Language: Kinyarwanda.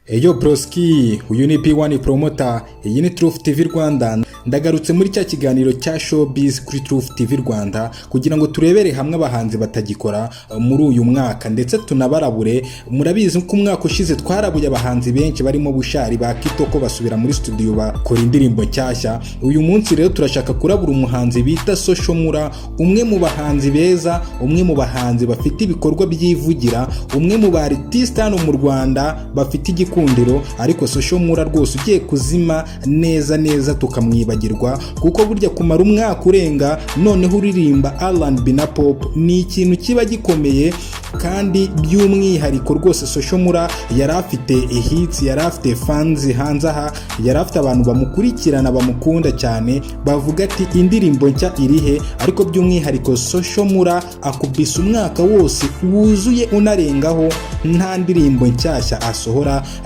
Eyo broski, uyu ni P1 promoter, iyi ni Truth TV Rwanda. Ndagarutse muri cya kiganiro cya showbiz kuri Truth TV Rwanda kugira ngo turebere hamwe abahanzi batagikora muri uyu mwaka ndetse tunabarabure. Murabizi ko umwaka ushize twarabuye abahanzi benshi barimo Bushari ba Kitoko basubira muri studio bakora indirimbo nshyashya. Uyu munsi rero turashaka kurabura umuhanzi bita Mula, umwe mu bahanzi beza, umwe mu bahanzi bafite ibikorwa byivugira, umwe mu ba artiste hano mu Rwanda bafite igikundiro, ariko Mula rwose ugiye kuzima neza tukamwibagirwa, kuko burya kumara umwaka urenga noneho uririmba R&B na pop ni ikintu kiba gikomeye. Kandi by'umwihariko rwose Mula yari afite hits, yari afite fans hanze aha, yari afite abantu bamukurikirana bamukunda cyane bavuga ati indirimbo nshya irihe. Ariko by'umwihariko Mula akubise umwaka wose wuzuye unarengaho nta ndirimbo nshyashya asohora.